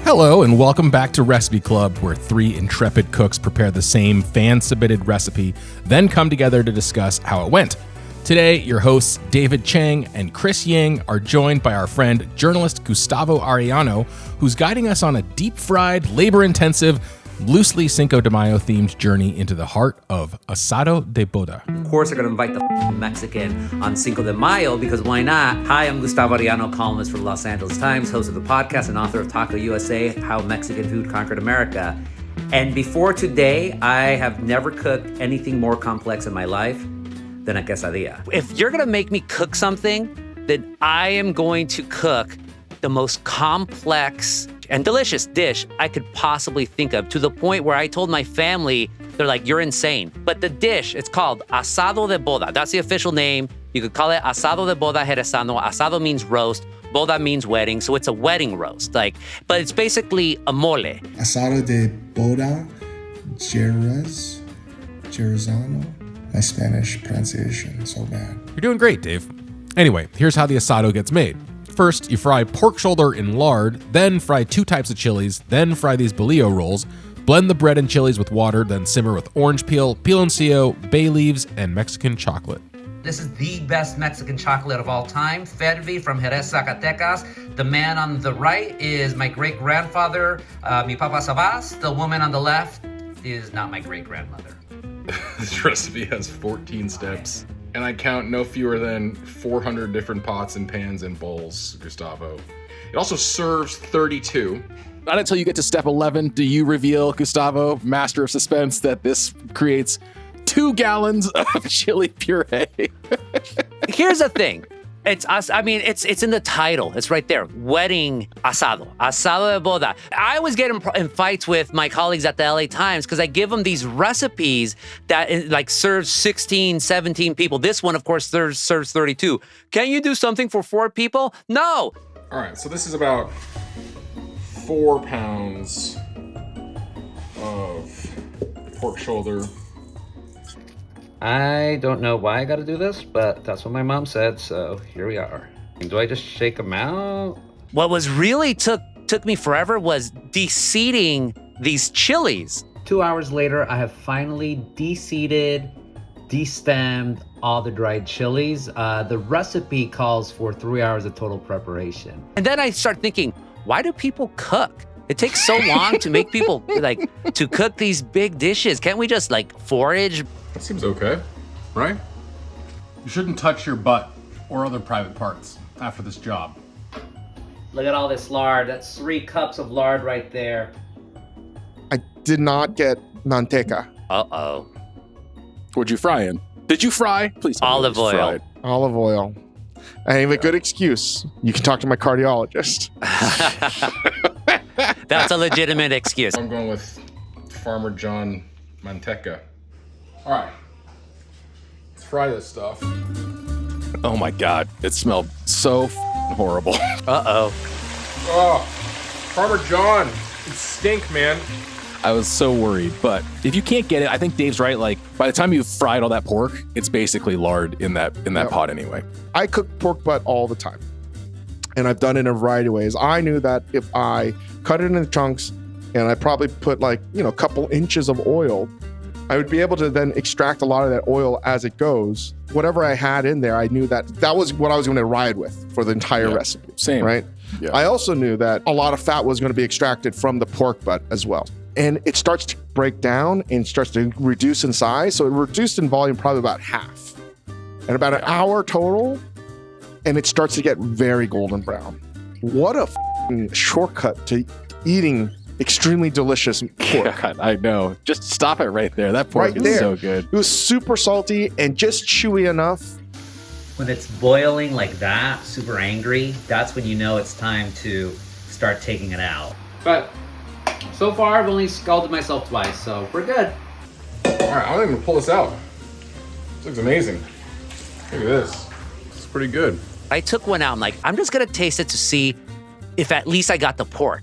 Hello and welcome back to Recipe Club, where three intrepid cooks prepare the same fan-submitted recipe, then come together to discuss how it went. Today, your hosts David Chang and Chris Ying are joined by our friend, journalist Gustavo Arellano, who's guiding us on a deep-fried, labor-intensive, loosely Cinco de Mayo themed journey into the heart of ASADO de Boda. Of course, they're going to invite the Mexican on Cinco de Mayo because why not? Hi, I'm Gustavo Arellano, columnist for the Los Angeles Times, host of the podcast and author of Taco USA, How Mexican Food Conquered America. And before today, I have never cooked anything more complex in my life than a quesadilla. If you're going to make me cook something, then I am going to cook the most complex and delicious dish I could possibly think of, to the point where I told my family, they're like, you're insane. But the dish, it's called ASADO de Boda. That's the official name. You could call it ASADO de Boda Jerezano. Asado means roast. Boda means wedding. So it's a wedding roast. But it's basically a mole. ASADO de Boda Jerezano. My Spanish pronunciation, so bad. You're doing great, Dave. Anyway, here's how the asado gets made. First, you fry pork shoulder in lard, then fry two types of chilies, then fry these bolillo rolls, blend the bread and chilies with water, then simmer with orange peel, piloncillo, bay leaves, and Mexican chocolate. This is the best Mexican chocolate of all time, Fervi from Jerez, Zacatecas. The man on the right is my great-grandfather, mi papa Sabas. The woman on the left is not my great-grandmother. This recipe has 14 steps, and I count no fewer than 400 different pots and pans and bowls, Gustavo. It also serves 32. Not until you get to step 11 do you reveal, Gustavo, master of suspense, that this creates 2 gallons of chili puree. Here's the thing. It's in the title. It's right there. Wedding asado. Asado de boda. I always get in fights with my colleagues at the LA Times because I give them these recipes that serves 16, 17 people. This one, of course, serves 32. Can you do something for 4 people? No. All right, so this is about 4 pounds of pork shoulder. I don't know why I gotta do this, but that's what my mom said, so here we are. Do I just shake them out? What was really took me forever was de-seeding these chilies. 2 hours later, I have finally de-seeded, de-stemmed all the dried chilies. The recipe calls for 3 hours of total preparation. And then I start thinking, why do people cook? It takes so long to make people to cook these big dishes. Can't we just forage? That seems okay, right? You shouldn't touch your butt or other private parts after this job. Look at all this lard. That's 3 cups of lard right there. I did not get manteca. Uh-oh. What'd you fry in? Did you fry? Please. Olive oil. Fried. Olive oil. I have a good excuse. You can talk to my cardiologist. That's a legitimate excuse. I'm going with Farmer John Manteca. All right, let's fry this stuff. Oh my God, it smelled so horrible. Uh-oh. Oh, Farmer John, it stink, man. I was so worried, but if you can't get it, I think Dave's right. By the time you've fried all that pork, it's basically lard in that pot anyway. I cook pork butt all the time, and I've done it in a variety of ways. I knew that if I cut it into chunks and I probably put a couple inches of oil, I would be able to then extract a lot of that oil as it goes. Whatever I had in there, I knew that was what I was going to ride with for the entire recipe. Same. Right? Yeah. I also knew that a lot of fat was going to be extracted from the pork butt as well. And it starts to break down and starts to reduce in size. So it reduced in volume probably about half. And about an hour total, and it starts to get very golden brown. What a shortcut to eating extremely delicious pork. God, I know. Just stop it right there. That pork is so good. It was super salty and just chewy enough. When it's boiling like that, super angry, that's when you know it's time to start taking it out. But so far, I've only scalded myself twice, so we're good. All right, I'm going to pull this out. This looks amazing. Look at this. This is pretty good. I took one out. I'm just going to taste it to see if at least I got the pork.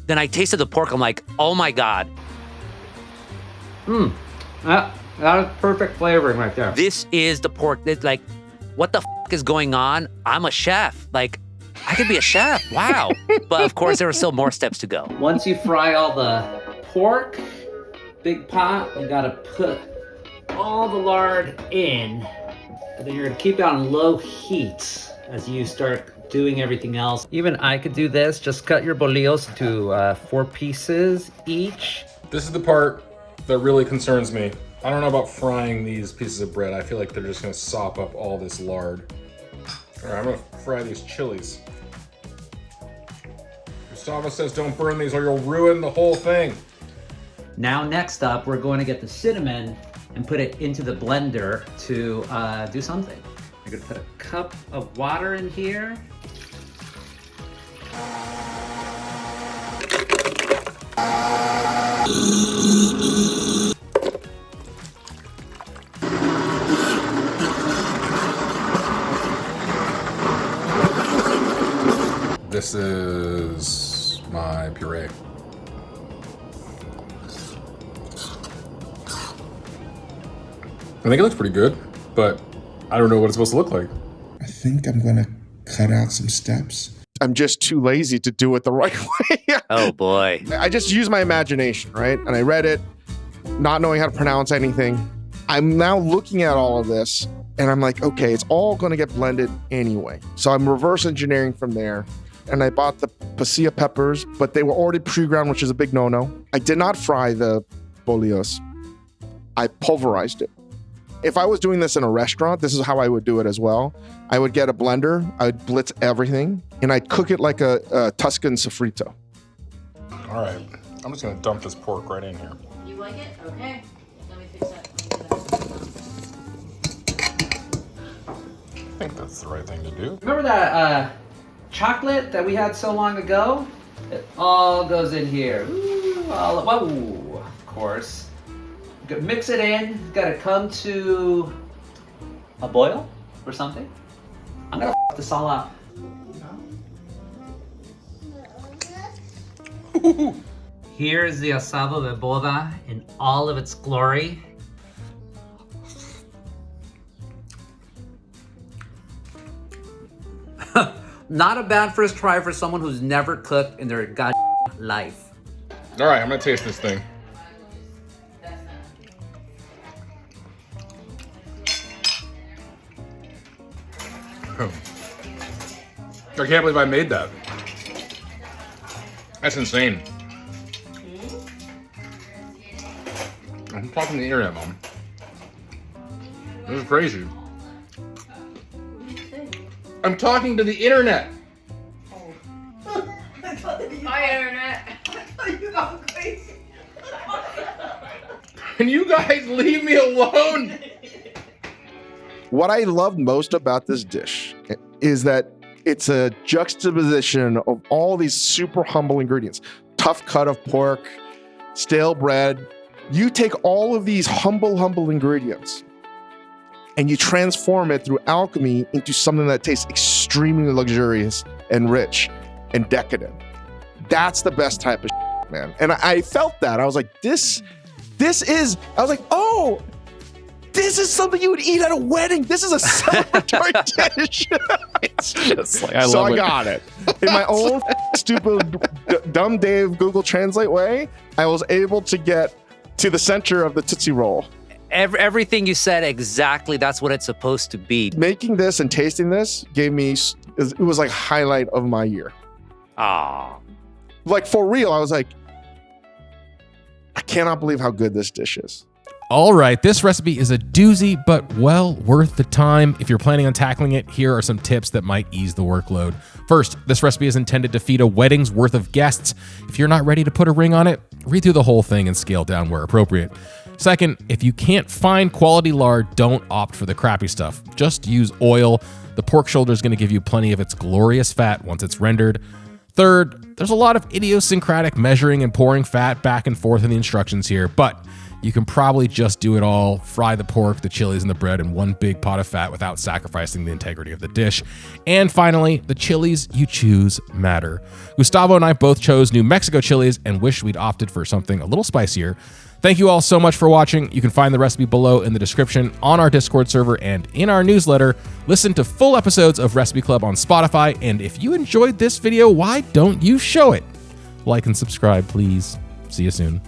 Then I tasted the pork. I'm like, oh my God. That is perfect flavoring right there. This is the pork. It's what the is going on? I'm a chef. I could be a chef. Wow. But of course, there were still more steps to go. Once you fry all the pork, big pot, you gotta put all the lard in. And then you're gonna keep it on low heat as you start doing everything else. Even I could do this. Just cut your bolillos to 4 pieces each. This is the part that really concerns me. I don't know about frying these pieces of bread. I feel like they're just gonna sop up all this lard. All right, I'm gonna fry these chilies. Gustavo says don't burn these or you'll ruin the whole thing. Now next up, we're going to get the cinnamon and put it into the blender to do something. You're gonna put a cup of water in here. This is my puree. I think it looks pretty good, but I don't know what it's supposed to look like. I think I'm gonna cut out some steps. I'm just too lazy to do it the right way. Oh boy. I just use my imagination, right? And I read it, not knowing how to pronounce anything. I'm now looking at all of this and I'm like, okay, it's all going to get blended anyway. So I'm reverse engineering from there. And I bought the pasilla peppers, but they were already pre-ground, which is a big no-no. I did not fry the bolillos. I pulverized it. If I was doing this in a restaurant, this is how I would do it as well. I would get a blender, I would blitz everything, and I'd cook it like a Tuscan sofrito. All right, I'm just gonna dump this pork right in here. You like it? Okay. Let me fix that. I think that's the right thing to do. Remember that chocolate that we had so long ago? It all goes in here. Ooh, whoa, of course. Mix it in. Got to come to a boil or something. I'm gonna f this all up. Here's the ASADO de Boda in all of its glory. Not a bad first try for someone who's never cooked in their god life. All right, I'm gonna taste this thing. I can't believe I made that. That's insane. I'm talking to the internet, Mom. This is crazy. I'm talking to the internet. Hi, internet. You gone crazy. Can you guys leave me alone? What I love most about this dish is that it's a juxtaposition of all these super humble ingredients. Tough cut of pork, stale bread. You take all of these humble ingredients and you transform it through alchemy into something that tastes extremely luxurious and rich and decadent. That's the best type of shit, man. And I felt that. I was like, this is, I was like, oh, this is something you would eat at a wedding. This is a celebratory dish. It's just like, I So love I it. got it. In my own stupid, dumb Dave Google Translate way, I was able to get to the center of the Tootsie Roll. Everything you said exactly, that's what it's supposed to be. Making this and tasting this gave me, it was like highlight of my year. Ah. Like for real, I was like, I cannot believe how good this dish is. All right, this recipe is a doozy, but well worth the time. If you're planning on tackling it, here are some tips that might ease the workload. First, this recipe is intended to feed a wedding's worth of guests. If you're not ready to put a ring on it, read through the whole thing and scale down where appropriate. Second, if you can't find quality lard, don't opt for the crappy stuff. Just use oil. The pork shoulder is going to give you plenty of its glorious fat once it's rendered. Third, there's a lot of idiosyncratic measuring and pouring fat back and forth in the instructions here, but you can probably just do it all, fry the pork, the chilies, and the bread in one big pot of fat without sacrificing the integrity of the dish. And finally, the chilies you choose matter. Gustavo and I both chose New Mexico chilies and wish we'd opted for something a little spicier. Thank you all so much for watching. You can find the recipe below in the description, on our Discord server, and in our newsletter. Listen to full episodes of Recipe Club on Spotify, and if you enjoyed this video, why don't you show it? Like and subscribe, please. See you soon.